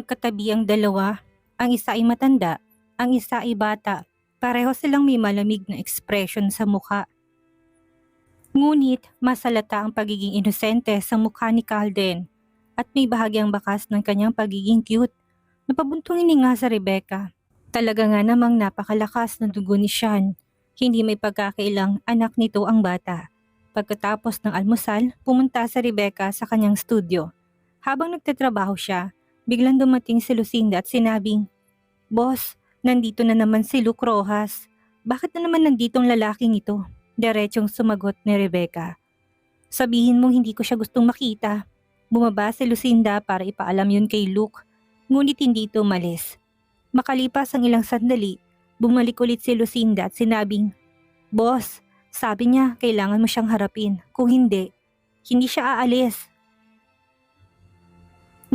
Magkatabi ang dalawa, ang isa ay matanda, ang isa ay bata. Pareho silang may malamig na ekspresyon sa mukha. Ngunit masalata ang pagiging inosente sa mukha ni Calden at may bahagyang bakas ng kanyang pagiging cute. Napabuntong nga sa Rebecca. Talaga nga namang napakalakas ng dugo ni Sean. Hindi may pagkakailang anak nito ang bata. Pagkatapos ng almusal, pumunta sa Rebecca sa kanyang studio. Habang nagtatrabaho siya, biglang dumating si Lucinda at sinabing, "Boss, nandito na naman si Luke Rojas. Bakit na naman nandito ang lalaking ito?" Diretsong sumagot ni Rebecca. "Sabihin mong hindi ko siya gustong makita." Bumaba si Lucinda para ipaalam yun kay Luke, ngunit hindi ito umalis. Makalipas ang ilang sandali, bumalik ulit si Lucinda at sinabing, "Boss, sabi niya kailangan mo siyang harapin. Kung hindi, hindi siya aalis."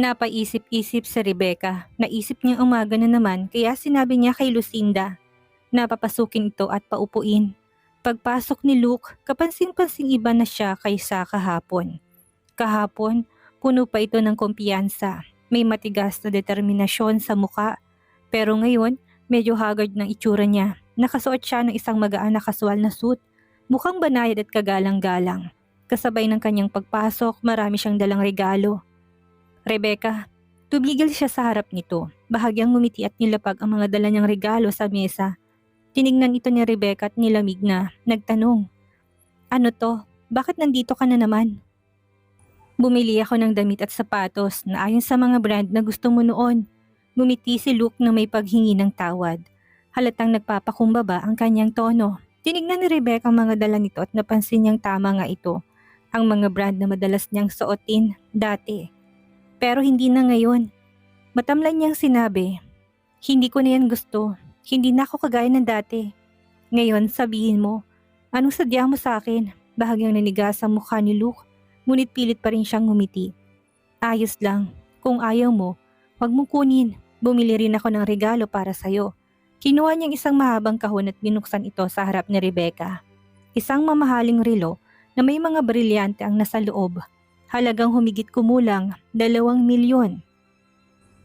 Napaisip-isip si Rebecca. Naisip niyang umaga na naman kaya sinabi niya kay Lucinda na papasukin ito at paupuin. Pagpasok ni Luke, kapansin-pansing iba na siya kaysa kahapon. Kahapon, puno pa ito ng kumpiyansa. May matigas na determinasyon sa muka. Pero ngayon, medyo haggard ng itsura niya. Nakasuot siya ng isang magaan na kasual na suit. Mukhang banayad at kagalang-galang. Kasabay ng kanyang pagpasok, marami siyang dalang regalo. "Rebecca," tumigil siya sa harap nito. Bahagyang ngumiti at nilapag ang mga dala niyang regalo sa mesa. Tinignan ito ni Rebecca at nilamig na, nagtanong, "Ano to? Bakit nandito ka na naman?" "Bumili ako ng damit at sapatos na ayon sa mga brand na gusto mo noon." Ngumiti si Luke na may paghingi ng tawad. Halatang nagpapakumbaba ang kanyang tono. Tinignan ni Rebecca ang mga dala nito at napansin niyang tama nga ito. Ang mga brand na madalas niyang suotin dati. Pero hindi na ngayon. Matamlay niyang sinabi, "Hindi ko na yan gusto. Hindi na ako kagaya ng dati. Ngayon sabihin mo, anong sadya mo sa akin?" Bahagyang nanigas ang mukha ni Luke, ngunit pilit pa rin siyang ngumiti. "Ayos lang. Kung ayaw mo, wag mong kunin. Bumili rin ako ng regalo para sa'yo." Kinuha niyang isang mahabang kahon at binuksan ito sa harap ni Rebecca. Isang mamahaling relo na may mga brilyante ang nasa loob. Halagang humigit kumulang 2 milyon.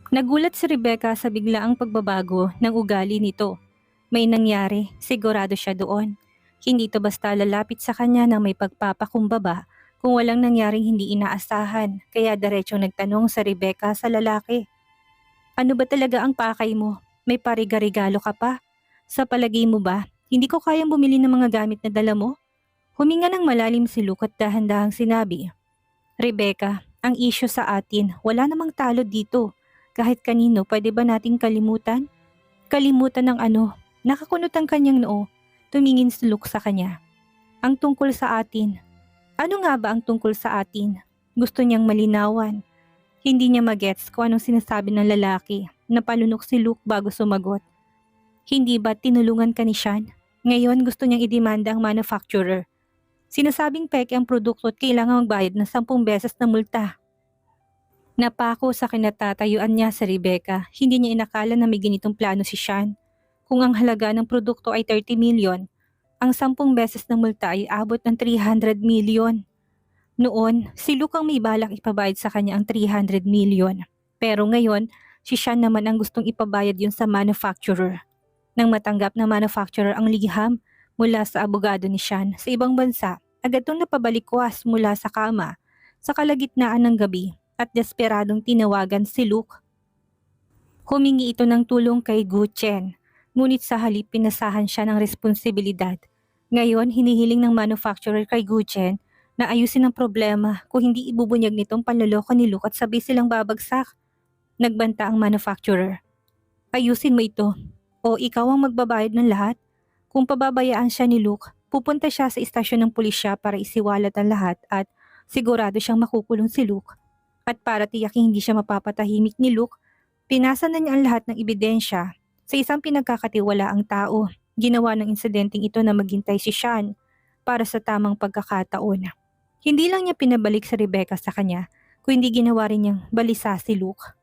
Nagulat si Rebecca sa biglaang pagbabago ng ugali nito. May nangyari, sigurado siya doon. Hindi ito basta lalapit sa kanya ng may pagpapakumbaba kung walang nangyaring hindi inaasahan, kaya diretsong nagtanong sa Rebecca sa lalaki, "Ano ba talaga ang pakay mo? May pariga-regalo ka pa? Sa palagay mo ba, hindi ko kayang bumili ng mga gamit na dala mo?" Huminga ng malalim si Luke at dahan-dahang sinabi, "Rebecca, ang issue sa atin, wala namang talo dito. Kahit kanino, pwede ba nating kalimutan?" "Kalimutan ng ano?" Nakakunot ang kanyang noo. Tumingin si Luke sa kanya. "Ang tungkol sa atin." "Ano nga ba ang tungkol sa atin?" Gusto niyang malinawan. Hindi niya magets kung anong sinasabi ng lalaki. Napalunok si Luke bago sumagot. "Hindi ba tinulungan ka ni Sean? Ngayon gusto niyang idemanda ang manufacturer. Sinasabing peke ang produkto at kailangan magbayad ng 10 beses na multa." Napako sa kinatatayuan niya sa Rebecca. Hindi niya inakala na may ganitong plano si Sean. Kung ang halaga ng produkto ay 30 milyon, ang 10 beses na multa ay abot ng 300 milyon. Noon, si Luke ang may balak ipabayad sa kanya ang 300 milyon. Pero ngayon, si Sean naman ang gustong ipabayad yun sa manufacturer. Nang matanggap ng manufacturer ang liham mula sa abogado ni Sean sa ibang bansa, agad itong napabalikwas mula sa kama sa kalagitnaan ng gabi at desperadong tinawagan si Luke. Humingi ito ng tulong kay Gu Chen, ngunit sa halip pinasahan siya ng responsibilidad. Ngayon, hinihiling ng manufacturer kay Gu Chen na ayusin ang problema kung hindi ibubunyag nitong panloloko ni Luke at sabay silang babagsak. Nagbanta ang manufacturer, "Ayusin mo ito o ikaw ang magbabayad ng lahat." Kung pababayaan siya ni Luke, pupunta siya sa istasyon ng pulisya para isiwalat ang lahat at sigurado siyang makukulong si Luke. At para tiyaking hindi siya mapapatahimik ni Luke, pinasa na niya ang lahat ng ebidensya sa isang pinagkakatiwalaang tao. Ginawa ng insidenteng ito na maghintay si Sean para sa tamang pagkakataon. Hindi lang niya pinabalik sa Rebecca sa kanya, kundi ginawa rin niyang balisa si Luke.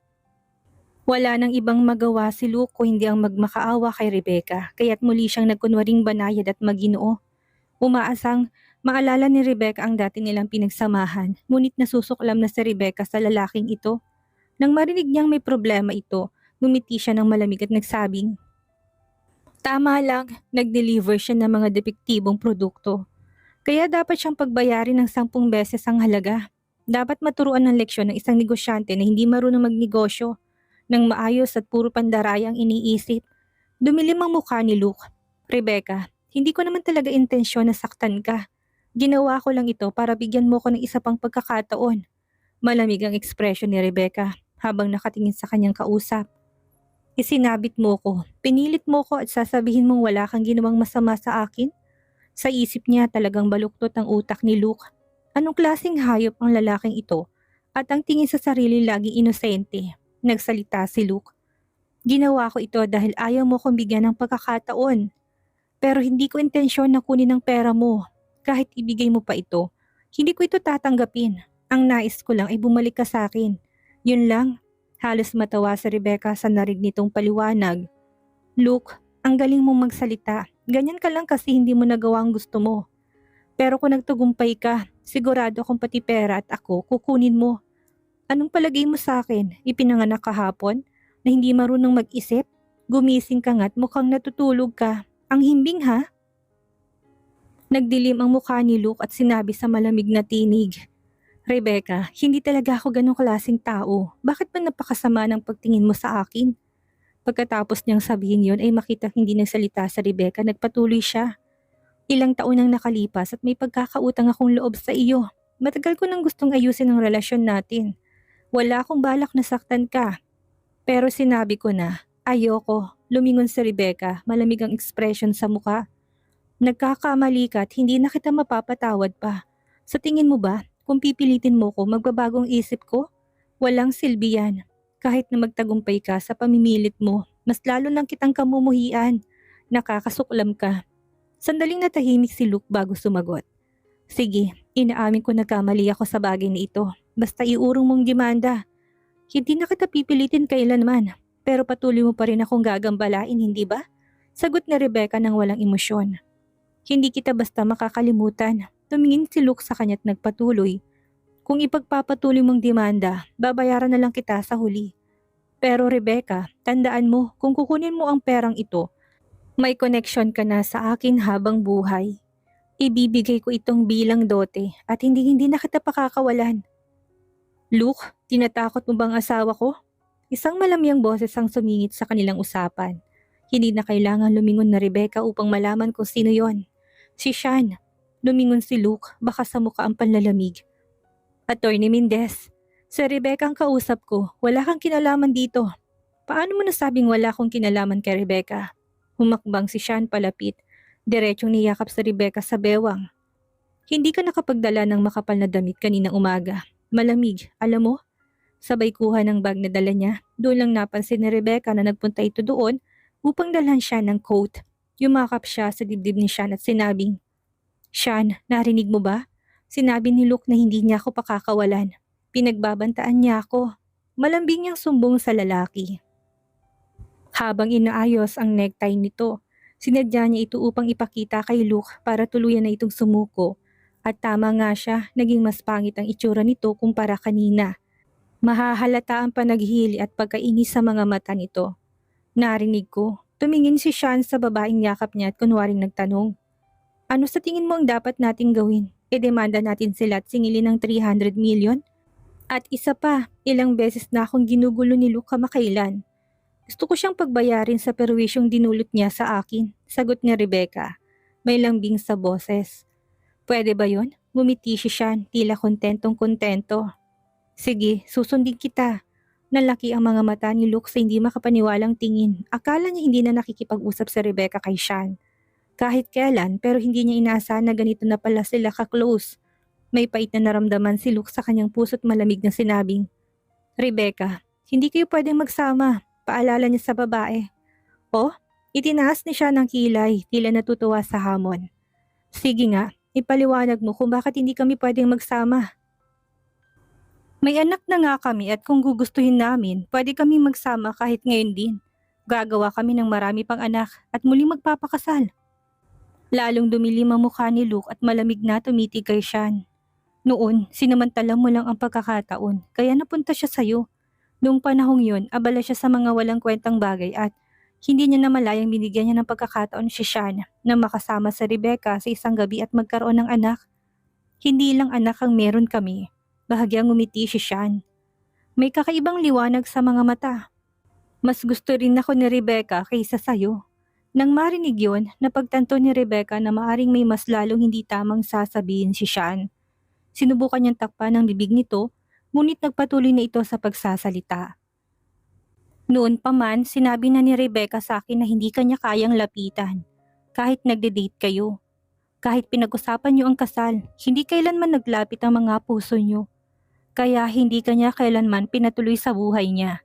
Wala nang ibang magawa si Luke kung hindi ang magmakaawa kay Rebecca, kaya't muli siyang nagkunwaring banayad at maginoo. Umaasang maalala ni Rebecca ang dati nilang pinagsamahan, ngunit nasusuklam na si Rebecca sa lalaking ito. Nang marinig niyang may problema ito, ngumiti siya ng malamig at nagsabing, "Tama lang, nag-deliver siya ng mga depektibong produkto. Kaya dapat siyang pagbayarin ng 10 beses ang halaga. Dapat maturuan ng leksyon ng isang negosyante na hindi marunong magnegosyo ng maayos at puro pandarayang iniisip." Dumilim ang mukha ni Luke. "Rebecca, hindi ko naman talaga intensyon na saktan ka. Ginawa ko lang ito para bigyan mo ko ng isa pang pagkakataon." Malamig ang ekspresyon ni Rebecca habang nakatingin sa kanyang kausap. "Isinabit mo ko, pinilit mo ko at sasabihin mong wala kang ginawang masama sa akin?" Sa isip niya talagang baluktot ang utak ni Luke. Anong klaseng hayop ang lalaking ito? At ang tingin sa sarili laging inosente. Nagsalita si Luke. "Ginawa ko ito dahil ayaw mo kong bigyan ng pagkakataon. Pero hindi ko intensyon na kunin ang pera mo. Kahit ibigay mo pa ito, hindi ko ito tatanggapin. Ang nais ko lang ay bumalik ka sa akin. Yun lang." Halos matawa si Rebecca sa narinig nitong paliwanag. "Luke, ang galing mong magsalita. Ganyan ka lang kasi hindi mo nagawa ang gusto mo. Pero kung nagtagumpay ka, sigurado akong pati pera at ako kukunin mo. Anong palagay mo sa akin? Ipinanganak kahapon? Na hindi marunong mag-isip? Gumising ka nga't mukhang natutulog ka. Ang himbing ha?" Nagdilim ang mukha ni Luke at sinabi sa malamig na tinig, "Rebecca, hindi talaga ako ganong klaseng tao. Bakit ba napakasama ng pagtingin mo sa akin?" Pagkatapos niyang sabihin yon ay makita hindi nagsalita sa Rebecca, nagpatuloy siya. "Ilang taon nang nakalipas at may pagkakautang akong loob sa iyo. Matagal ko nang gustong ayusin ang relasyon natin. Wala akong balak na saktan ka. Pero sinabi ko na, ayoko." Lumingon si Rebecca, malamig ang ekspresyon sa muka. "Nagkakamali ka at hindi na kita mapapatawad pa. Sa tingin mo ba, kung pipilitin mo ko, magbabagong isip ko? Walang silbi yan. Kahit na magtagumpay ka sa pamimilit mo, mas lalo lang kitang kamumuhian. Nakakasuklam ka." Sandaling natahimik si Luke bago sumagot. "Sige, inaamin ko nagkamali ako sa bagay na ito. Basta iurong mong demanda. Hindi na kita pipilitin kailanman. Pero patuloy mo pa rin akong gagambalain, hindi ba?" Sagot ni Rebecca ng walang emosyon. "Hindi kita basta makakalimutan." Tumingin si Luke sa kanya't nagpatuloy. "Kung ipagpapatuloy mong demanda, babayaran na lang kita sa huli. Pero Rebecca, tandaan mo, kung kukunin mo ang perang ito, may connection ka na sa akin habang buhay. Ibibigay ko itong bilang dote at hindi na kita pakakawalan." "Luke, tinatakot mo bang asawa ko?" Isang malamyang boses ang sumingit sa kanilang usapan. Hindi na kailangan lumingon na Rebecca upang malaman kung sino yon. Si Sean. Lumingon si Luke, baka sa mukha ang panlalamig. "Attorney Mendez, si Rebecca ang kausap ko. Wala kang kinalaman dito." "Paano mo nasabing wala akong kinalaman kay Rebecca?" Humakbang si Sean palapit. Diretsyong niyakap sa Rebecca sa bewang. "Hindi ka nakapagdala ng makapal na damit kaninang umaga. Malamig, alam mo?" Sabay kuha ng bag na dala niya. Doon lang napansin ni Rebecca na nagpunta ito doon upang dalhan siya ng coat. Yumakap siya sa dibdib ni Sean at sinabing, "Sean, narinig mo ba? Sinabi ni Luke na hindi niya ako pakakawalan. Pinagbabantaan niya ako." Malambing niyang sumbong sa lalaki. Habang inaayos ang necktie nito, sinadya niya ito upang ipakita kay Luke para tuluyan na itong sumuko. At tama nga siya, naging mas pangit ang itsura nito kumpara kanina. Mahahalata ang panaghili at pagkainis sa mga mata nito. Narinig ko. Tumingin si Sean sa babaeng yakap niya at kunwaring nagtanong, "Ano sa tingin mo ang dapat nating gawin? Demanda natin sila at singilin ng 300 million? At isa pa, ilang beses na akong ginugulo ni Luke kamakailan. Gusto ko siyang pagbayarin sa perwisyong dinulot niya sa akin." Sagot ni Rebecca. May lambing sa boses. "Pwede ba yon?" Ngumiti si Sean, tila kontentong kontento. "Sige, susundin kita." Nalaki ang mga mata ni Luke sa hindi makapaniwalang tingin. Akala niya hindi na nakikipag-usap si Rebecca kay Sean. Kahit kailan, pero hindi niya inaasahan na ganito na pala sila ka-close. May pait na naramdaman si Luke sa kanyang puso't malamig na sinabing, "Rebecca, hindi kayo pwedeng magsama." Paalala niya sa babae. "Oh?" Itinaas ni siya ng kilay, tila natutuwa sa hamon. "Sige nga, ipaliwanag mo kung bakit hindi kami pwedeng magsama." "May anak na nga kami at kung gugustuhin namin, pwede kami magsama kahit ngayon din. Gagawa kami ng marami pang anak at muling magpapakasal." Lalong dumilim ang mukha ni Luke at malamig na tumitig kay Sean. "Noon, sinamantala mo lang ang pagkakataon, kaya napunta siya sa'yo. Noong panahong yun, abala siya sa mga walang kwentang bagay at hindi niya namalayang binigyan niya ng pagkakataon si Sean na makasama sa Rebecca sa isang gabi at magkaroon ng anak. Hindi lang anak ang meron kami. Bahagyang ngumiti si Sean. May kakaibang liwanag sa mga mata. Mas gusto rin ako ni Rebecca kaysa sayo. Nang marinig yun, napagtanto ni Rebecca na maaring may mas lalong hindi tamang sasabihin si Sean. Sinubukan niyang takpan ang bibig nito, ngunit nagpatuloy na ito sa pagsasalita. Noon pa man, sinabi na ni Rebecca sa akin na hindi kanya kayang lapitan. Kahit nagde-date kayo. Kahit pinag-usapan niyo ang kasal, hindi kailanman naglapit ang mga puso niyo. Kaya hindi kanya kailanman pinatuloy sa buhay niya.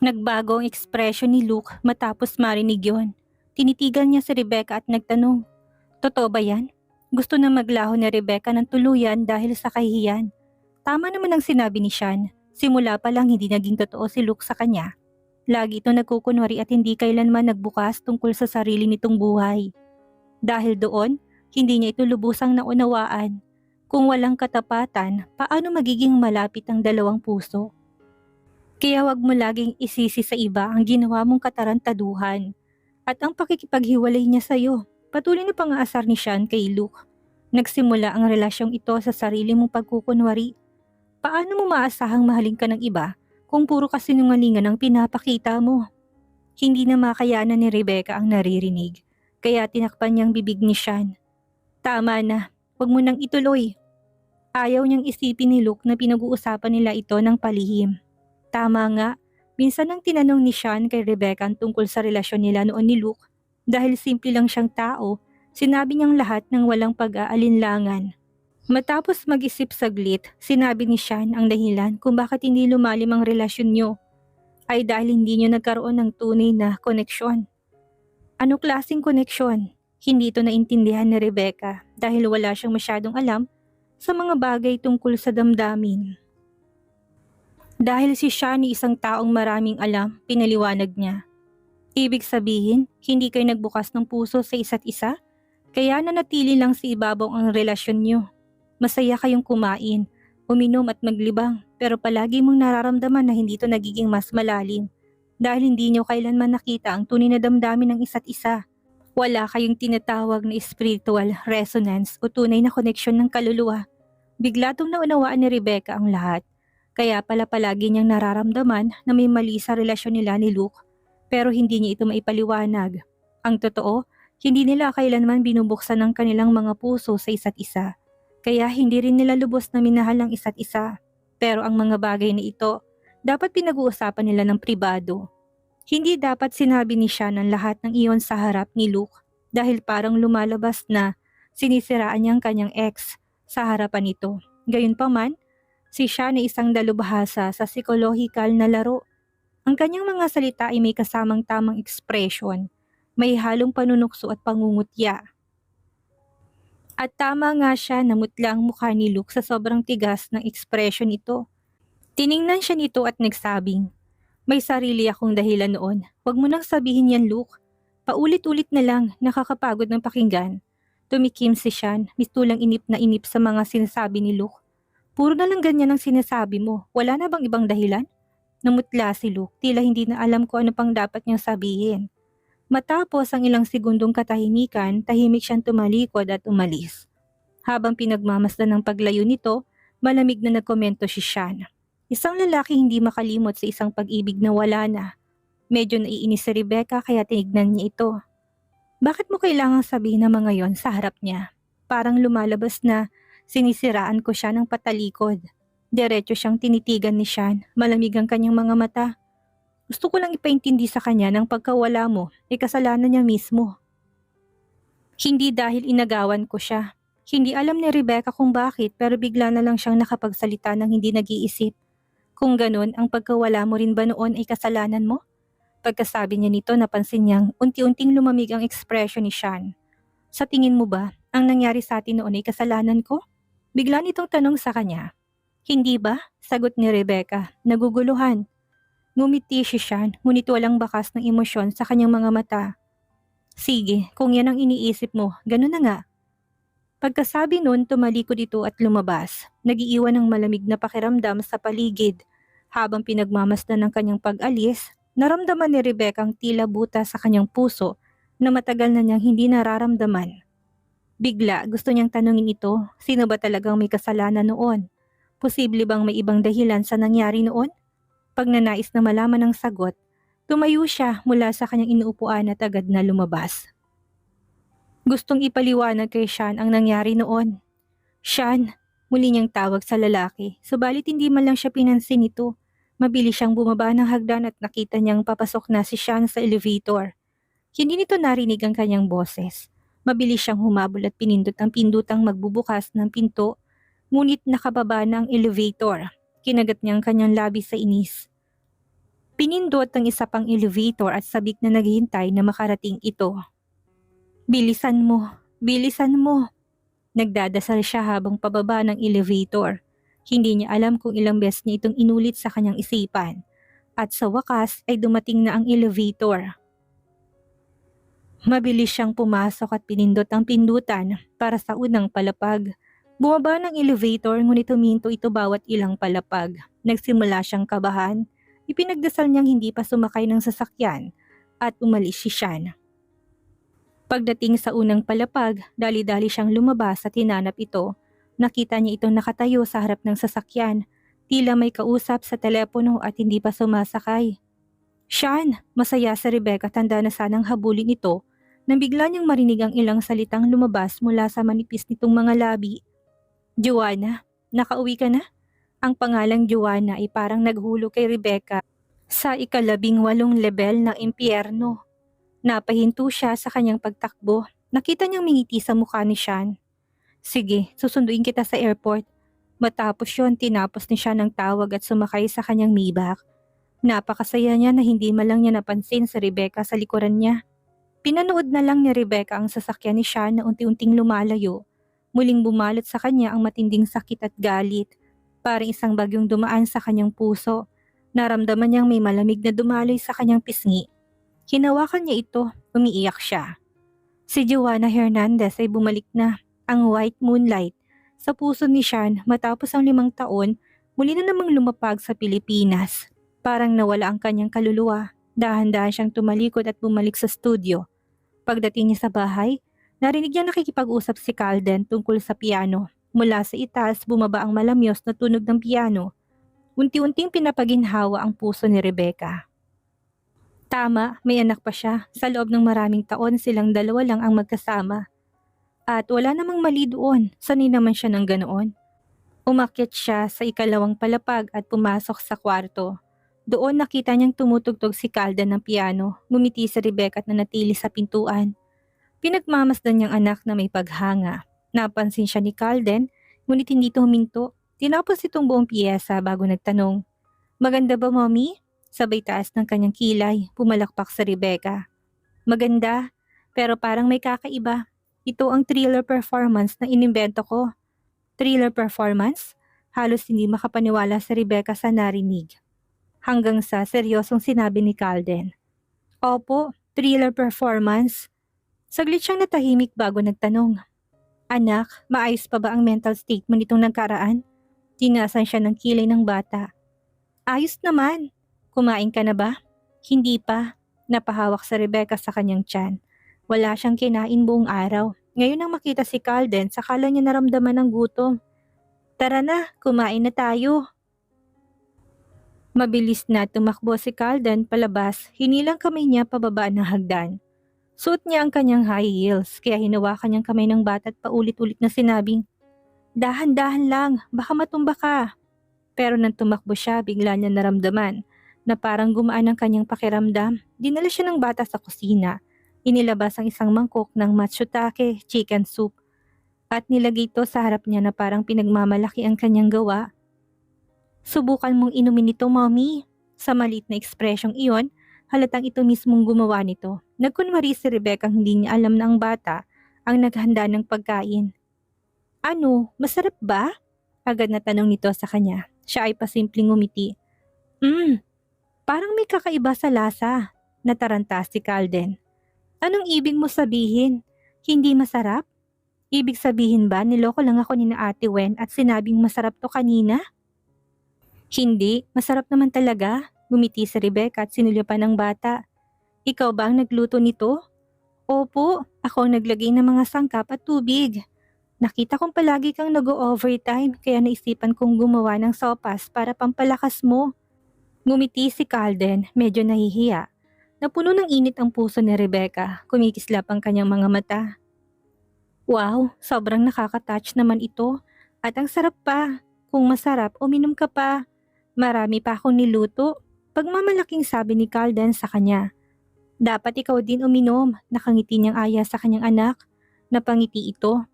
Nagbago ang ekspresyon ni Luke matapos marinig yon. Tinitigan niya si Rebecca at nagtanong, "Totoo ba yan?" Gusto na maglaho ni Rebecca ng tuluyan dahil sa kahihiyan. Tama naman ang sinabi ni Sean. Simula pa lang hindi naging totoo si Luke sa kanya. Lagi ito nagkukunwari at hindi kailanman nagbukas tungkol sa sarili nitong buhay. Dahil doon, hindi niya ito lubusang naunawaan. Kung walang katapatan, paano magiging malapit ang dalawang puso? Kaya wag mo laging isisi sa iba ang ginawa mong katarantaduhan at ang pakikipaghiwalay niya sa iyo. Patuloy na pang-aasar ni Sean kay Luke. Nagsimula ang relasyong ito sa sarili mong pagkukunwari. Paano mo maasahang mahalin ka ng iba kung puro kasinungalingan ang pinapakita mo? Hindi na makayanan ni Rebecca ang naririnig, kaya tinakpan niyang bibig ni Sean. Tama na, wag mo nang ituloy. Ayaw niyang isipin ni Luke na pinag-uusapan nila ito ng palihim. Tama nga, minsan nang tinanong ni Sean kay Rebecca ang tungkol sa relasyon nila noon ni Luke. Dahil simple lang siyang tao, sinabi niyang lahat ng walang pag-aalinlangan. Matapos mag-isip saglit, sinabi ni Sean ang dahilan kung bakit hindi lumalim ang relasyon niyo. Ay dahil hindi niyo nagkaroon ng tunay na koneksyon. Ano klaseng koneksyon? Hindi ito naintindihan ni Rebecca dahil wala siyang masyadong alam sa mga bagay tungkol sa damdamin. Dahil si Sean ay isang taong maraming alam, pinaliwanag niya. Ibig sabihin, hindi kayo nagbukas ng puso sa isa't isa? Kaya nanatili lang sa ibabaw ang relasyon niyo. Masaya kayong kumain, uminom at maglibang, pero palagi mong nararamdaman na hindi ito nagiging mas malalim. Dahil hindi niyo kailanman nakita ang tunay na damdamin ng isa't isa. Wala kayong tinatawag na spiritual resonance o tunay na koneksyon ng kaluluwa. Bigla tong naunawaan ni Rebecca ang lahat. Kaya pala palagi niyang nararamdaman na may mali sa relasyon nila ni Luke, pero hindi niya ito maipaliwanag. Ang totoo, hindi nila kailanman binubuksan ang kanilang mga puso sa isa't isa. Kaya hindi rin nila lubos na minahal ang isa't isa. Pero ang mga bagay na ito, dapat pinag-uusapan nila ng pribado. Hindi dapat sinabi ni Sean ang lahat ng iyon sa harap ni Luke dahil parang lumalabas na sinisiraan niya ang kanyang ex sa harapan nito. Gayunpaman, si Sean ay isang dalubhasa sa psikolohikal na laro. Ang kanyang mga salita ay may kasamang tamang ekspresyon, may halong panunukso at pangungutya. At tama nga siya, namutla ang mukha ni Luke sa sobrang tigas ng ekspresyon ito. Tiningnan siya nito at nagsabing, "May sarili akong dahilan noon. Huwag mo nang sabihin yan, Luke. Paulit-ulit na lang, nakakapagod ng pakinggan." Tumikim si Sean, mistulang inip na inip sa mga sinasabi ni Luke. "Puro na lang ganyan ang sinasabi mo. Wala na bang ibang dahilan?" Namutla si Luke, tila hindi na alam ko ano pang dapat niyang sabihin. Matapos ang ilang segundong katahimikan, tahimik siyang tumalikod at umalis. Habang pinagmamasdan ng paglayo nito, malamig na nagkomento si Sean. Isang lalaki hindi makalimot sa isang pag-ibig na wala na. Medyo naiinis si Rebecca kaya tinignan niya ito. Bakit mo kailangang sabihin ang mga yon sa harap niya? Parang lumalabas na sinisiraan ko siya ng patalikod. Diretso siyang tinitigan ni Sean, malamig ang kanyang mga mata. Gusto ko lang ipaintindi sa kanya ng pagkawala mo ay kasalanan niya mismo. Hindi dahil inagawan ko siya. Hindi alam ni Rebecca kung bakit pero bigla na lang siyang nakapagsalita ng hindi nag-iisip. Kung ganun, ang pagkawala mo rin ba noon ay kasalanan mo? Pagkasabi niya nito, napansin niyang unti-unting lumamig ang ekspresyon ni Sean. Sa tingin mo ba, ang nangyari sa atin noon ay kasalanan ko? Bigla nitong tanong sa kanya. Hindi ba? Sagot ni Rebecca, naguguluhan. Ngumiti si Sean, ngunit walang bakas ng emosyon sa kanyang mga mata. Sige, kung yan ang iniisip mo, ganun na nga. Pagkasabi nun, tumalikod ito at lumabas. Nagiiwan ng malamig na pakiramdam sa paligid. Habang pinagmamasdan ng kanyang pag-alis, naramdaman ni Rebecca ang tila buta sa kanyang puso na matagal na niyang hindi nararamdaman. Bigla gusto niyang tanungin ito, sino ba talagang may kasalanan noon? Posible bang may ibang dahilan sa nangyari noon? Pag nanais na malaman ang sagot, tumayo siya mula sa kanyang inuupuan at agad na lumabas. Gustong ipaliwanag kay Sean ang nangyari noon. Sean, muli niyang tawag sa lalaki, subalit hindi man lang siya pinansin nito. Mabilis siyang bumaba ng hagdan at nakita niyang papasok na si Sean sa elevator. Hindi nito narinig ang kanyang boses. Mabilis siyang humabol at pinindot ang pindutang magbubukas ng pinto, ngunit nakababa na ang elevator. Kinagat niya ang kanyang labi sa inis. Pinindot ang isa pang elevator at sabik na naghihintay na makarating ito. Bilisan mo, bilisan mo. Nagdadasal siya habang pababa ng elevator. Hindi niya alam kung ilang beses niya itong inulit sa kanyang isipan. At sa wakas ay dumating na ang elevator. Mabilis siyang pumasok at pinindot ang pindutan para sa unang palapag. Bumaba ng elevator ngunit huminto ito bawat ilang palapag. Nagsimula siyang kabahan. Ipinagdasal niyang hindi pa sumakay ng sasakyan at umalis si Sean. Pagdating sa unang palapag, dali-dali siyang lumabas at hinanap ito. Nakita niya itong nakatayo sa harap ng sasakyan. Tila may kausap sa telepono at hindi pa sumasakay. Sean, masaya si Rebecca, tanda na sanang habulin ito nang bigla niyang marinig ang ilang salitang lumabas mula sa manipis nitong mga labi. Joanna, nakauwi ka na? Ang pangalang Joanna ay parang naghulog kay Rebecca sa 18 level ng impyerno. Napahinto siya sa kanyang pagtakbo. Nakita niyang mingiti sa mukha ni Sean. Sige, susunduin kita sa airport. Matapos yon, tinapos ni Sean ng tawag at sumakay sa kanyang Maybach. Napakasaya niya na hindi malang niya napansin si Rebecca sa likuran niya. Pinanood na lang ni Rebecca ang sasakyan ni Sean na unti-unting lumalayo. Muling bumalot sa kanya ang matinding sakit at galit. Parang isang bagyong dumaan sa kanyang puso. Naramdaman niyang may malamig na dumaloy sa kanyang pisngi. Hinawakan niya ito, umiiyak siya. Si Joanna Hernandez ay bumalik na, ang white moonlight. Sa puso ni Sean matapos ang 5 taon, muli na namang lumapag sa Pilipinas. Parang nawala ang kanyang kaluluwa. Dahan-dahan siyang tumalikod at bumalik sa studio. Pagdating niya sa bahay, narinig niya nakikipag-usap si Calden tungkol sa piano. Mula sa itaas bumaba ang malamyos na tunog ng piano. Unti-unting pinapaginhawa ang puso ni Rebecca. Tama, may anak pa siya. Sa loob ng maraming taon silang dalawa lang ang magkasama. At wala namang mali doon, sanay naman siya ng ganoon. Umakyat siya sa 2 palapag at pumasok sa kwarto. Doon nakita niyang tumutugtog si Calden ng piano. Ngumiti si Rebecca at nanatili sa pintuan. Pinagmamasdan niyang anak na may paghanga. Napansin siya ni Calden, ngunit hindi ito huminto. Tinapos itong buong piyesa bago nagtanong, "Maganda ba, Mommy?" Sabay taas ng kanyang kilay, pumalakpak sa Rebecca. "Maganda, pero parang may kakaiba. Ito ang thriller performance na inimbento ko." Thriller performance? Halos hindi makapaniwala si Rebecca sa narinig. Hanggang sa seryosong sinabi ni Calden, "Opo, thriller performance." Saglit siyang natahimik bago nagtanong, "Anak, maayos pa ba ang mental state mo nitong nagkaraan?" Tinasan siya ng kilay ng bata. "Ayos naman. Kumain ka na ba?" "Hindi pa." Napahawak sa Rebecca sa kanyang tiyan. Wala siyang kinain buong araw. Ngayon nang makita si Calden, sakala niya naramdaman ng gutom. "Tara na, kumain na tayo." Mabilis na tumakbo si Calden palabas, hinilang kamay niya pababa ng hagdan. Suot niya ang kanyang high heels, kaya hinawakan niyang kamay ng bata at paulit-ulit na sinabing, "Dahan-dahan lang, baka matumba ka." Pero nang tumakbo siya, bigla niya naramdaman na parang gumaan ang kanyang pakiramdam. Dinala siya ng bata sa kusina. Inilabas ang isang mangkok ng matsutake chicken soup at nilagay ito sa harap niya na parang pinagmamalaki ang kanyang gawa. "Subukan mong inumin ito, Mommy." Sa maliit na ekspresyong iyon, halatang ito mismong gumawa nito. Nagkunwari si Rebecca hindi niya alam na ang bata ang naghanda ng pagkain. "Ano, masarap ba?" Agad na tanong nito sa kanya. Siya ay pasimpleng ngumiti. Parang may kakaiba sa lasa." Nataranta si Calden. "Anong ibig mo sabihin? Hindi masarap? Ibig sabihin ba niloko lang ako ni na Ate Wen at sinabing masarap to kanina?" Hindi, masarap naman talaga. Ngumiti si Rebecca at sinulyapan ng bata. Ikaw ba ang nagluto nito? Opo, ako ang naglagay ng mga sangkap at tubig. Nakita kong palagi kang nag-overtime kaya naisipan kong gumawa ng sopas para pampalakas mo. Ngumiti si Calden, medyo nahihiya. Napuno ng init ang puso ni Rebecca, kumikislap ang kanyang mga mata. Wow, sobrang nakaka-touch naman ito. At ang sarap pa. Kung masarap, uminom ka pa. Marami pa akong niluto. Pagmamalaking sabi ni Calden sa kanya. Dapat ikaw din uminom, nakangiti niyang aya sa kanyang anak. Napangiti ito.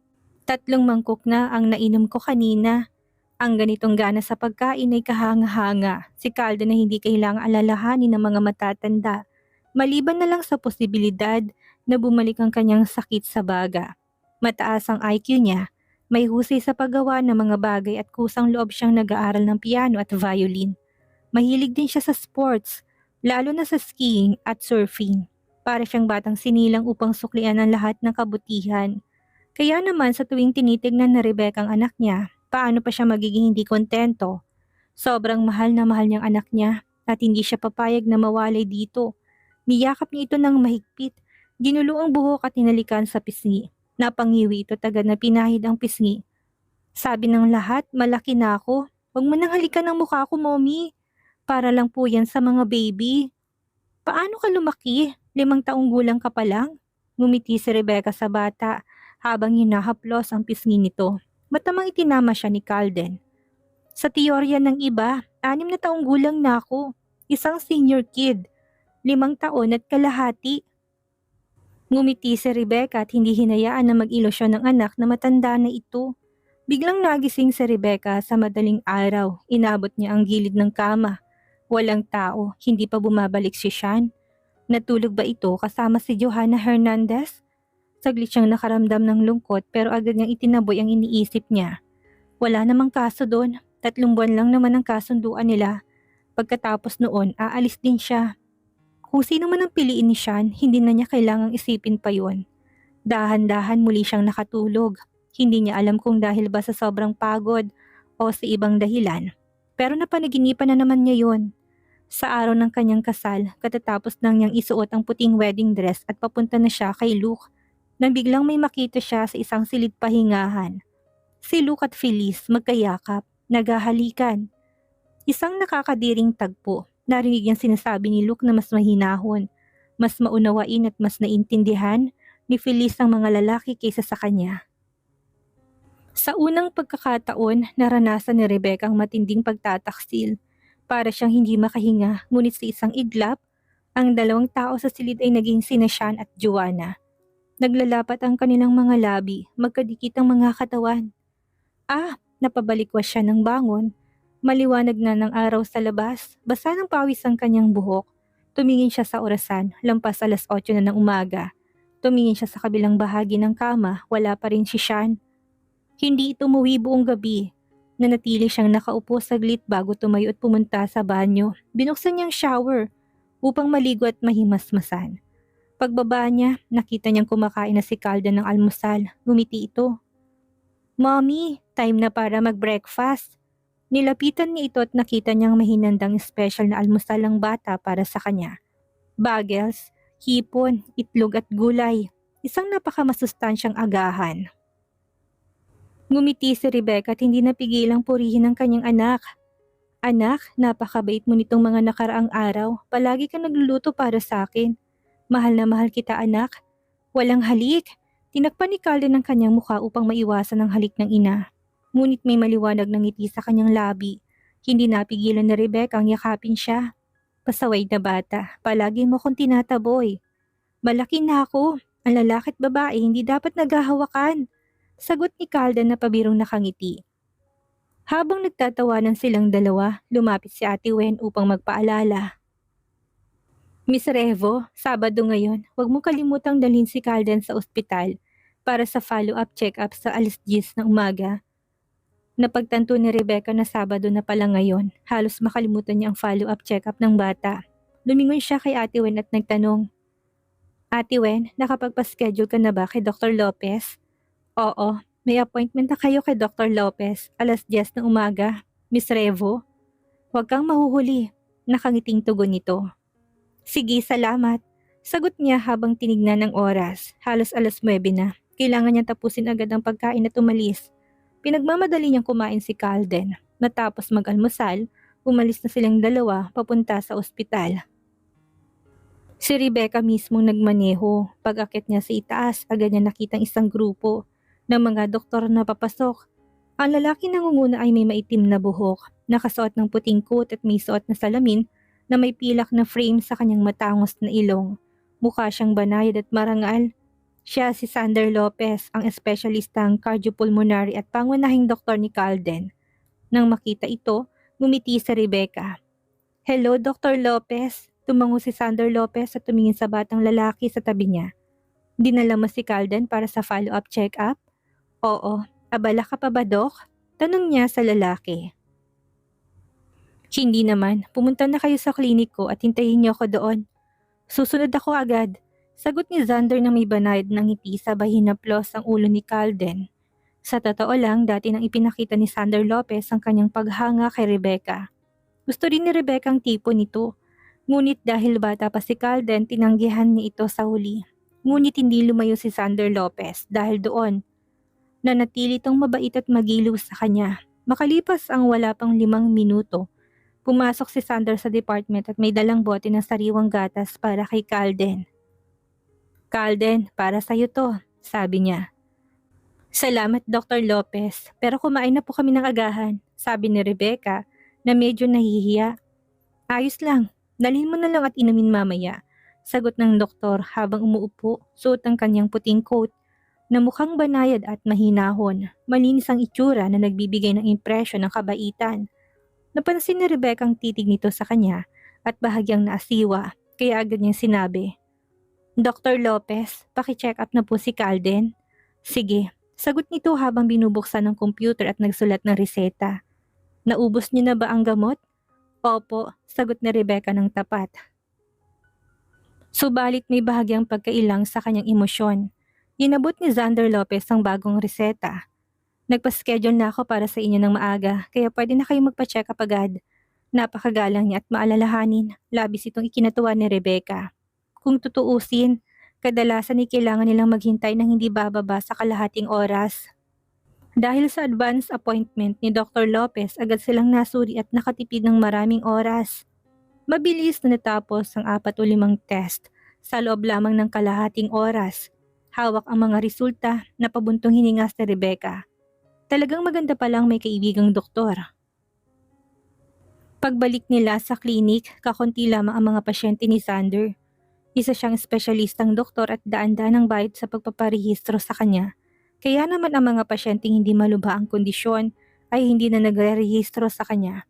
3 mangkok na ang nainom ko kanina. Ang ganitong gana sa pagkain ay kahanga-hanga. Si Calden na hindi kailangang alalahanin ng mga matatanda. Maliban na lang sa posibilidad na bumalik ang kanyang sakit sa baga. Mataas ang IQ niya, may husay sa paggawa ng mga bagay at kusang loob siyang nag-aaral ng piano at violin. Mahilig din siya sa sports, lalo na sa skiing at surfing. Para siyang batang sinilang upang suklian ang lahat ng kabutihan. Kaya naman sa tuwing tinitignan na Rebecca ang anak niya, paano pa siya magiging hindi kontento? Sobrang mahal na mahal niyang anak niya at hindi siya papayag na mawalay dito. Niyakap niya ito ng mahigpit, ginulo ang buhok at tinalikan sa pisngi. Napangiwi ito tagad na pinahid ang pisngi. Sabi ng lahat, malaki na ako. Huwag mo nang halikan ng mukha ko, mommy. Para lang po yan sa mga baby. Paano ka lumaki? 5 taong gulang ka pa lang? Ngumiti si Rebecca sa bata habang hinahaplos ang pisngi nito. Matamang itinama siya ni Calden. Sa teorya ng iba, 6 na taong gulang na ako. Isang senior kid. 5 taon at kalahati. Ngumiti si Rebecca at hindi hinayaan na mag-ilusyon ng anak na matanda na ito. Biglang nagising si Rebecca sa madaling araw. Inabot niya ang gilid ng kama. Walang tao, hindi pa bumabalik si Sean. Natulog ba ito kasama si Johanna Hernandez? Saglit siyang nakaramdam ng lungkot pero agad niyang itinaboy ang iniisip niya. Wala namang kaso doon, 3 buwan lang naman ang kasunduan nila. Pagkatapos noon, aalis din siya. Kung sino man ang piliin ni Sean, hindi na niya kailangang isipin pa yon. Dahan-dahan muli siyang nakatulog. Hindi niya alam kung dahil ba sa sobrang pagod o sa ibang dahilan. Pero napanaginipan na naman niya yon. Sa araw ng kanyang kasal, katatapos nang niyang isuot ang puting wedding dress at papunta na siya kay Luke, nang biglang may makita siya sa isang silid pahingahan. Si Luke at Feliz magkayakap, naghahalikan. Isang nakakadiring tagpo. Narinig niyang sinasabi ni Luke na mas mahinahon, mas maunawain at mas naintindihan ni Feliz ang mga lalaki kaysa sa kanya. Sa unang pagkakataon, naranasan ni Rebecca ang matinding pagtataksil. Para siyang hindi makahinga, ngunit sa isang iglap, ang 2 tao sa silid ay naging sina Sean at Joanna. Naglalapat ang kanilang mga labi, magkadikit ang mga katawan. Napabalikwas siya ng bangon. Maliwanag na ng araw sa labas, basa ng pawis ang kanyang buhok. Tumingin siya sa orasan, lampas 8:00 na ng umaga. Tumingin siya sa kabilang bahagi ng kama, wala pa rin si Sean. Hindi ito umuwi buong gabi. Nanatili siyang nakaupo saglit bago tumayo at pumunta sa banyo. Binuksan niyang shower upang maligo at mahimasmasan. Pagbaba niya, nakita niyang kumakain na si Calden ng almusal. Ngumiti ito. Mommy, time na para mag-breakfast. Nilapitan niya ito at nakita niyang mahinandang special na almusal ang bata para sa kanya. Bagels, hipon, itlog at gulay. Isang napakamasustansyang agahan. Ngumiti si Rebecca at hindi napigilang purihin ang kanyang anak. Anak, napakabait mo nitong mga nakaraang araw. Palagi ka nagluluto para sa akin. Mahal na mahal kita, anak. Walang halik. Tinakpan ni Calden ang kanyang mukha upang maiwasan ang halik ng ina. Ngunit may maliwanag na ngiti sa kanyang labi. Hindi napigilan ni Rebecca ang yakapin siya. Pasaway na bata, palagi mo kong tinataboy. Malaki na ako. Ang lalaki at babae hindi dapat naghahawakan. Sagot ni Calden na pabirong nakangiti. Habang nagtatawanan silang dalawa, lumapit si Ate Wen upang magpaalala. Miss Revo, Sabado ngayon, huwag mo kalimutang dalhin si Calden sa ospital para sa follow-up check-up sa 10:00 ng umaga. Napagtanto ni Rebecca na Sabado na pala ngayon, halos makalimutan niya ang follow-up check-up ng bata. Lumingon siya kay Ate Wen at nagtanong, Ate Wen, nakapagpa-schedule ka na ba kay Dr. Lopez? Oo, may appointment na kayo kay Dr. Lopez, 10:00 ng umaga. Miss Revo? Huwag kang mahuhuli. Nakangiting tugon nito. Sige, salamat. Sagot niya habang tinignan ng oras. Halos 9:00 na. Kailangan niyang tapusin agad ang pagkain at umalis. Pinagmamadali niyang kumain si Calden. Matapos mag-almusal, umalis na silang dalawa papunta sa ospital. Si Rebecca mismong nagmaneho. Pag-akit niya sa itaas, agad niya nakitang isang grupo ng mga doktor na papasok. Ang lalaki nangunguna ay may maitim na buhok, nakasuot ng puting coat at may suot na salamin na may pilak na frame sa kanyang matangos na ilong. Mukha siyang banayad at marangal. Siya si Sander Lopez, ang espesyalistang cardiopulmonary at pangunahing doktor ni Calden. Nang makita ito, ngumiti si Rebecca. Hello, Dr. Lopez. Tumango si Sander Lopez at tumingin sa batang lalaki sa tabi niya. Dinala mo si Calden para sa follow-up check-up? Oo. Abala ka pa ba, Doc? Tanong niya sa lalaki. Hindi naman. Pumunta na kayo sa klinik ko at hintayin niyo ako doon. Susunod ako agad. Sagot ni Xander na may banayad ng ngiti sabay hinaplos ang ulo ni Calden. Sa totoo lang, dati nang ipinakita ni Sander Lopez ang kanyang paghanga kay Rebecca. Gusto rin ni Rebecca ang tipo nito. Ngunit dahil bata pa si Calden, tinanggihan niya ito sa huli. Ngunit hindi lumayo si Sander Lopez dahil doon. Nanatili itong mabait at magiliw sa kanya. Makalipas ang wala pang 5 minuto, pumasok si Sander sa department at may dalang bote ng sariwang gatas para kay Calden. Calden, para sa'yo to, sabi niya. Salamat Dr. Lopez, pero kumain na po kami ng agahan, sabi ni Rebecca na medyo nahihiya. Ayos lang, dalhin mo na lang at inumin mamaya, sagot ng doktor habang umuupo, suot ang kanyang puting coat na mukhang banayad at mahinahon. Malinis ang itsura na nagbibigay ng impresyon ng kabaitan. Napansin ni Rebecca ang titig nito sa kanya at bahagyang naasiwa, kaya agad niyang sinabi, Dr. Lopez, paki-check up na po si Calden. Sige, sagot nito habang binubuksan ng computer at nagsulat ng reseta. Naubos niyo na ba ang gamot? Opo, sagot ni Rebecca ng tapat. Subalit may bahagyang pagkailang sa kanyang emosyon. Inabot ni Xander Lopez ang bagong reseta. Nagpa-schedule na ako para sa inyo ng maaga, kaya pwede na kayo magpa-check up agad. Napakagalang niya at maalalahanin, labis itong ikinatuwa ni Rebecca. Kung tutuusin, kadalasan ay kailangan nilang maghintay ng hindi bababa sa kalahating oras. Dahil sa advance appointment ni Dr. Lopez, agad silang nasuri at nakatipid ng maraming oras. Mabilis na natapos ang 4 o 5 test sa loob lamang ng kalahating oras. Hawak ang mga resulta na pabuntong hininga ni Rebecca. Talagang maganda palang may kaibigang doktor. Pagbalik nila sa klinik, kakunti lamang ang mga pasyente ni Xander. Isa siyang espesyalistang doktor at daan-daan ang bayad sa pagpaparehistro sa kanya. Kaya naman ang mga pasyenteng hindi malubha ang kondisyon ay hindi na nagre-rehistro sa kanya.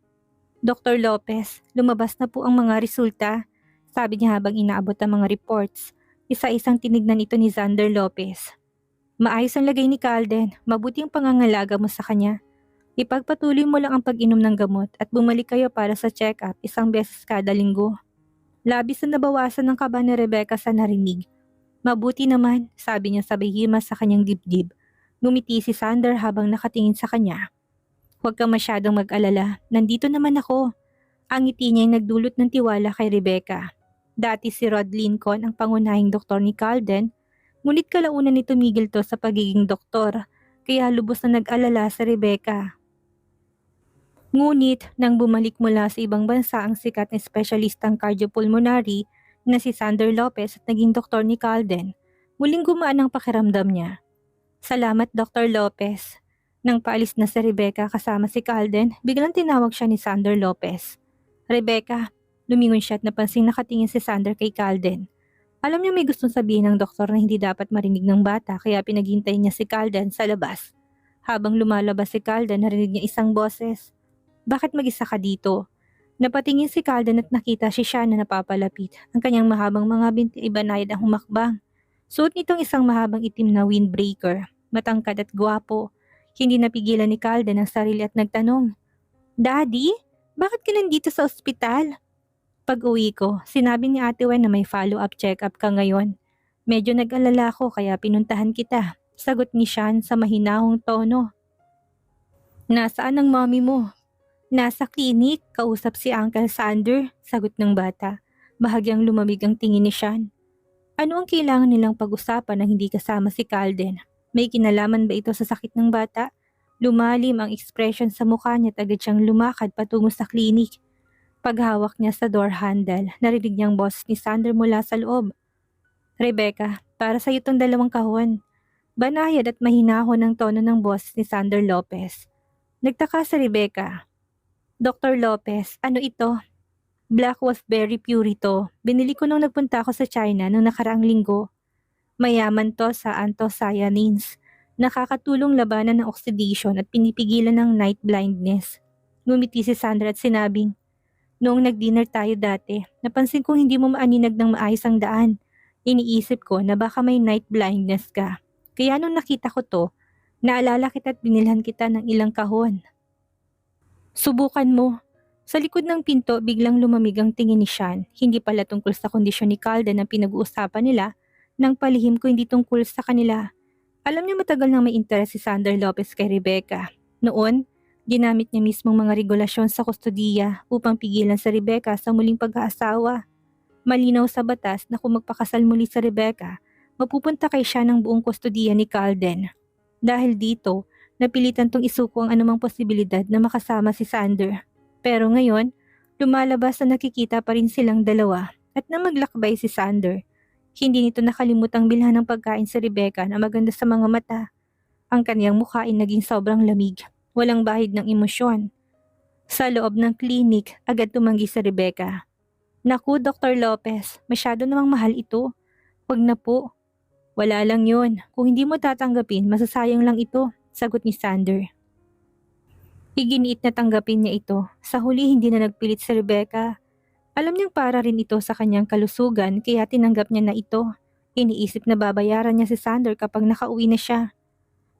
Dr. Lopez, lumabas na po ang mga resulta, sabi niya habang inaabot ang mga reports. Isa-isang tinignan ito ni Xander Lopez. Maayos ang lagay ni Calden, mabuti ang pangangalaga mo sa kanya. Ipagpatuloy mo lang ang pag-inom ng gamot at bumalik kayo para sa check-up 1 beses kada linggo. Labis na nabawasan ng kaba ni Rebecca sa narinig. Mabuti naman, sabi niya sabay himas sa kanyang dibdib. Ngumiti si Xander habang nakatingin sa kanya. Huwag kang masyadong mag-alala, nandito naman ako. Ang ngiti niya ay nagdulot ng tiwala kay Rebecca. Dati si Rod Lincoln ang pangunahing doktor ni Calden, ngunit kalaunan ni tumigil to sa pagiging doktor, kaya lubos na nag-alala si Rebecca. Ngunit nang bumalik mula sa ibang bansa ang sikat na espesyalistang cardiopulmonary na si Sander Lopez at naging doktor ni Calden, muling gumaan ang pakiramdam niya. Salamat Dr. Lopez. Nang paalis na si Rebecca kasama si Calden, biglang tinawag siya ni Sander Lopez. Rebecca, lumingon siya at napansing nakatingin si Sander kay Calden. Alam niya may gustong sabihin ng doktor na hindi dapat marinig ng bata kaya pinaghintay niya si Calden sa labas. Habang lumalabas si Calden, narinig niya isang boses. Bakit mag-isa ka dito? Napatingin si Calden at nakita si Sean na napapalapit. Ang kanyang mahabang mga binti ay banayad ang humakbang. Suot nitong isang mahabang itim na windbreaker. Matangkad at gwapo. Hindi napigilan ni Calden ang sarili at nagtanong, Daddy, bakit ka nandito sa ospital? Pag-uwi ko, sinabi ni Ate Wen na may follow-up check-up ka ngayon. Medyo nag-alala ko kaya pinuntahan kita. Sagot ni Sean sa mahinahong tono. Nasaan ang mommy mo? Nasa klinik, kausap si Uncle Sander, sagot ng bata. Bahagyang lumamig ang tingin ni Sean. Ano ang kailangan nilang pag-usapan nang hindi kasama si Calden? May kinalaman ba ito sa sakit ng bata? Lumalim ang ekspresyon sa mukha niya at agad siyang lumakad patungo sa klinik. Paghawak niya sa door handle, narinig niyang boses ni Sander mula sa loob. Rebecca, para sa itong dalawang kahon. Banayad at mahinahon ang tono ng boses ni Sander Lopez. Nagtaka si Rebecca. Dr. Lopez, ano ito? Black Wolfberry Pure ito. Binili ko nung nagpunta ako sa China noong nakaraang linggo. Mayaman to sa anthocyanins. Nakakatulong labanan ng oxidation at pinipigilan ng night blindness. Ngumiti si Sandra at sinabing, noong nag-dinner tayo dati, napansin kong hindi mo maaninag ng maayos ang daan. Iniisip ko na baka may night blindness ka. Kaya nung nakita ko to, naalala kita at binilhan kita ng ilang kahon. Subukan mo. Sa likod ng pinto, biglang lumamig ang tingin ni Sean. Hindi pala tungkol sa kondisyon ni Calden ang pinag-uusapan nila, nang palihim ko hindi tungkol sa kanila. Alam niya matagal nang may interes si Sander Lopez kay Rebecca. Noon, ginamit niya mismong mga regulasyon sa kustodiya upang pigilan sa Rebecca sa muling pag-aasawa. Malinaw sa batas na kung magpakasal muli sa Rebecca, mapupunta kay siya ng buong kustodiya ni Calden. Dahil dito, napilitan tong isuko ang anumang posibilidad na makasama si Sander. Pero ngayon, lumalabas na nakikita pa rin silang dalawa at na maglakbay si Sander. Hindi nito nakalimutang bilhan ng pagkain sa Rebecca na maganda sa mga mata. Ang kaniyang mukha ay naging sobrang lamig, walang bahid ng emosyon. Sa loob ng klinik, agad tumanggi sa Rebecca. Naku, Dr. Lopez, masyado namang mahal ito. Wag na po. Wala lang yun. Kung hindi mo tatanggapin, masasayang lang ito, sagot ni Sander. Iginiit na tanggapin niya ito. Sa huli hindi na nagpilit si Rebecca. Alam niyang para rin ito sa kanyang kalusugan kaya tinanggap niya na ito. Iniisip na babayaran niya si Sander kapag nakauwi na siya.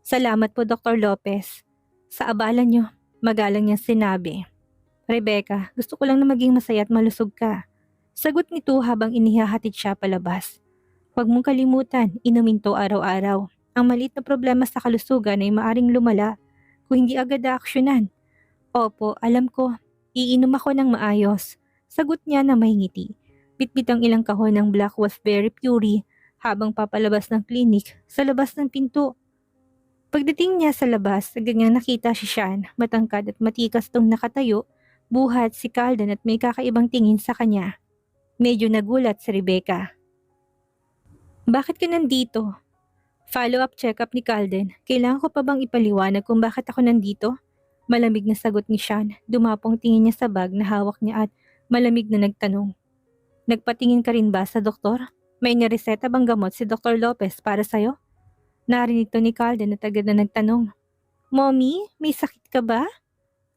Salamat po Dr. Lopez. Sa abala niyo, magalang niyang sinabi. Rebecca, gusto ko lang na maging masaya at malusog ka. Sagot nito habang inihahatid siya palabas. Huwag mong kalimutan, inumin to araw-araw. Ang maliit na problema sa kalusugan ay maaring lumala kung hindi agad aaksyonan. Opo, alam ko. Iinom ako ng maayos. Sagot niya na may ngiti. Bitbit ang ilang kahon ng Black Wolfberry Pure habang papalabas ng klinik sa labas ng pinto. Pagdating niya sa labas, agad niyang nakita si Sean, matangkad at matikas tong nakatayo, buhat si Calden at may kakaibang tingin sa kanya. Medyo nagulat si Rebecca. Bakit ka nandito? Follow-up check-up ni Calden. Kailangan ko pa bang ipaliwanag kung bakit ako nandito? Malamig na sagot ni Sean. Dumapong tingin niya sa bag na hawak niya at malamig na nagtanong. Nagpatingin ka rin ba sa doktor? May nireseta bang gamot si Dr. Lopez para sa'yo? Narinig to ni Calden at agad na nagtanong. Mommy, may sakit ka ba?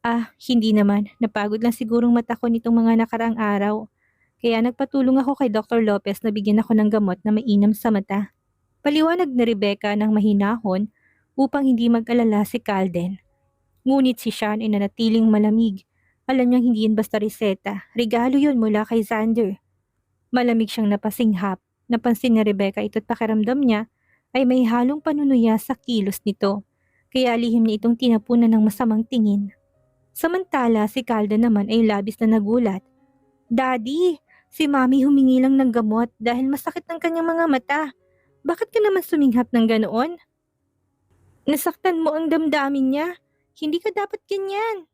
Ah, hindi naman. Napagod lang sigurong mata ko nitong mga nakaraang araw. Kaya nagpatulong ako kay Dr. Lopez na bigyan ako ng gamot na mainam sa mata. Paliwanag ni Rebecca ng mahinahon upang hindi mag-alala si Calden. Ngunit si Sean ay nanatiling malamig. Alam niyang hindi yun basta reseta. Regalo yun mula kay Sander. Malamig siyang napasinghap. Napansin ni Rebecca ito't pakiramdam niya ay may halong panunuya sa kilos nito. Kaya lihim niya itong tinapunan ng masamang tingin. Samantala si Calden naman ay labis na nagulat. Daddy, si Mami humingi lang ng gamot dahil masakit ang kanyang mga mata. Bakit ka naman suminghap ng ganoon? Nasaktan mo ang damdamin niya. Hindi ka dapat ganyan.